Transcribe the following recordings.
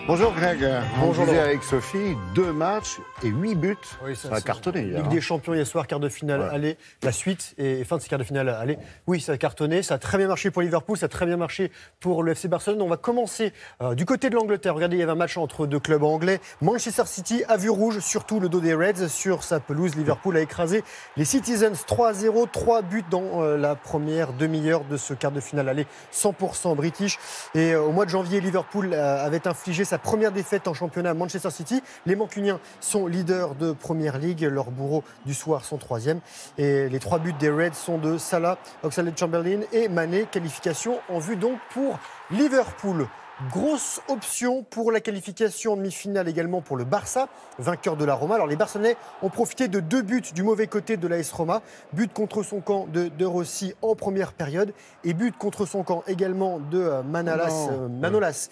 Bonjour Greg, Bonjour, on disait avec Sophie, 2 matchs et 8 buts, oui, ça a cartonné hier. Ligue des Champions hier soir, quart de finale aller, la suite et fin de ces quarts de finale aller. Oui, ça a cartonné, ça a très bien marché pour Liverpool, ça a très bien marché pour le FC Barcelone. On va commencer du côté de l'Angleterre. Regardez, il y avait un match entre deux clubs anglais. Manchester City a vu rouge, surtout le dos des Reds sur sa pelouse. Liverpool a écrasé les Citizens 3-0, 3 buts dans la première demi-heure de ce quart de finale aller 100% british. Et au mois de janvier, Liverpool avait infligé sa première défaite en championnat à Manchester City. Les Mancuniens sont leaders de Premier League. Leurs bourreaux du soir sont 3e. Et les 3 buts des Reds sont de Salah, Oxlade-Chamberlain et Mané. Qualification en vue donc pour Liverpool. Grosse option pour la qualification en demi-finale également pour le Barça, vainqueur de la Roma. Alors les Barcelonais ont profité de 2 buts du mauvais côté de l'AS Roma. But contre son camp de Rossi en première période et but contre son camp également de Manolas,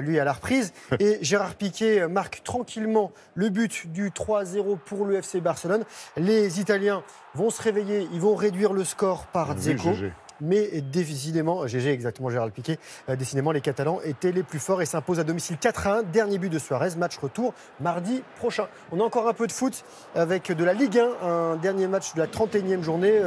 lui à la reprise. Et Gérard Piqué marque tranquillement le but du 3-0 pour le FC Barcelone. Les Italiens vont se réveiller, ils vont réduire le score par Dzeko. Mais décidément, GG exactement, Gérard Piqué, décidément les Catalans étaient les plus forts et s'imposent à domicile 4-1. Dernier but de Suarez, match retour mardi prochain. On a encore un peu de foot avec de la Ligue 1, un dernier match de la 31e journée.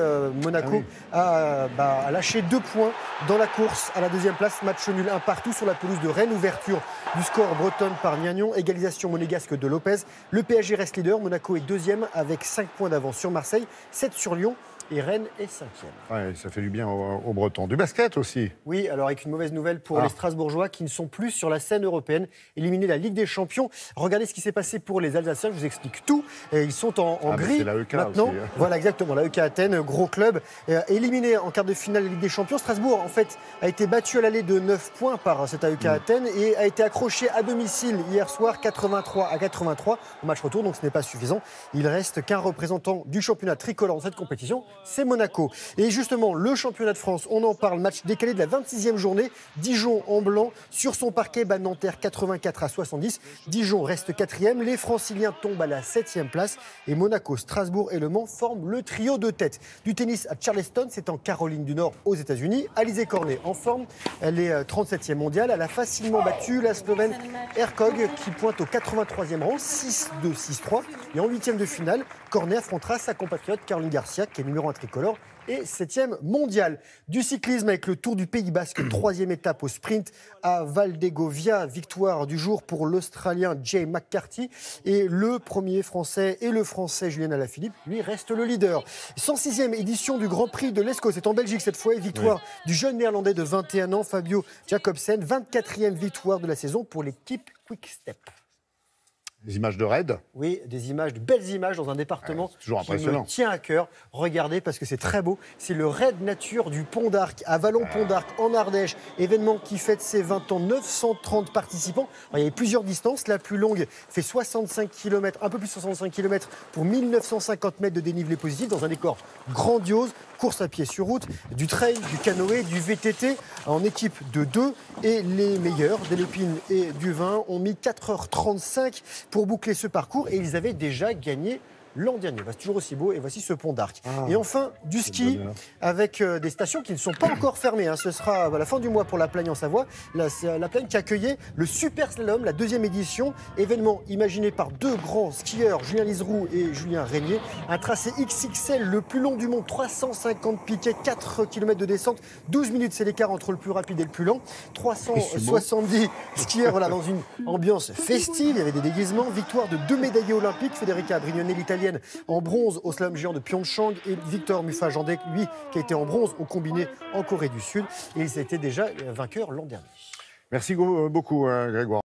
Monaco a lâché 2 points dans la course à la 2e place. Match nul 1 partout sur la pelouse de Rennes. Ouverture du score bretonne par Niagnon. Égalisation monégasque de Lopez. Le PSG reste leader. Monaco est 2e avec 5 points d'avance sur Marseille, 7 sur Lyon. Et Rennes est 5e. Ouais, ça fait du bien aux Bretons. Du basket aussi. Oui, alors avec une mauvaise nouvelle pour les Strasbourgeois qui ne sont plus sur la scène européenne, éliminés de la Ligue des Champions. Regardez ce qui s'est passé pour les Alsaciens, je vous explique tout. Et ils sont en gris la EK maintenant. Aussi, hein. Voilà, exactement, la EK Athènes, gros club. Éliminé en quart de finale de la Ligue des Champions. Strasbourg, en fait, a été battu à l'aller de 9 points par cette AEK Athènes et a été accroché à domicile hier soir, 83-83 au match retour. Donc ce n'est pas suffisant. Il reste qu'un représentant du championnat tricolore dans cette compétition, c'est Monaco. Et justement, le championnat de France, on en parle, match décalé de la 26e journée. Dijon en blanc sur son parquet, bat Nanterre 84-70. Dijon reste 4e. Les Franciliens tombent à la 7e place. Et Monaco, Strasbourg et Le Mans forment le trio de tête. Du tennis à Charleston, c'est en Caroline du Nord aux États-Unis. Alizé Cornet en forme. Elle est 37e mondiale. Elle a facilement battu la Slovène Hercog qui pointe au 83e rang, 6-2, 6-3. Et en 8e de finale, Cornet affrontera sa compatriote Caroline Garcia, qui est numéro 1 tricolore et 7e mondial. Du cyclisme avec le Tour du Pays Basque, 3e étape au sprint à Valdegovia. Victoire du jour pour l'Australien Jay McCarthy. Et le premier Français et le Français Julien Alaphilippe, lui, reste le leader. 106e édition du Grand Prix de l'Escaut. C'est en Belgique cette fois. Et victoire du jeune néerlandais de 21 ans, Fabio Jacobsen. 24e victoire de la saison pour l'équipe Quick Step. Des images de raid. Oui, des images, de belles images dans un département toujours impressionnant. Qui me tient à cœur. Regardez parce que c'est très beau. C'est le raid nature du Pont d'Arc à Vallon-Pont-d'Arc en Ardèche. Événement qui fête ses 20 ans. 930 participants. Alors, il y avait plusieurs distances. La plus longue fait 65 km, un peu plus de 65 km pour 1950 mètres de dénivelé positif dans un décor grandiose. Course à pied sur route, du trail, du canoë, du VTT en équipe de 2. Et les meilleurs, Delépine et Duvin, ont mis 4h35 pour boucler ce parcours. Et ils avaient déjà gagné l'an dernier. C'est toujours aussi beau. Et voici ce Pont d'Arc. Et enfin, du ski avec des stations qui ne sont pas encore fermées. Ce sera à la fin du mois pour la Plagne en Savoie. La Plagne qui accueillait le Super Slalom, la 2e édition. Événement imaginé par 2 grands skieurs, Julien Liseroux et Julien Régnier. Un tracé XXL, le plus long du monde, 350 piquets, 4 km de descente. 12 minutes, c'est l'écart entre le plus rapide et le plus lent. 370 skieurs dans une ambiance festive. Il y avait des déguisements. Victoire de 2 médaillés olympiques. Federica Brignone, l'Italienne, en bronze au slalom géant de Pyeongchang et Victor Mufa-Jandek, lui, qui a été en bronze au combiné en Corée du Sud. Et ils étaient déjà vainqueurs l'an dernier. Merci beaucoup, Grégoire.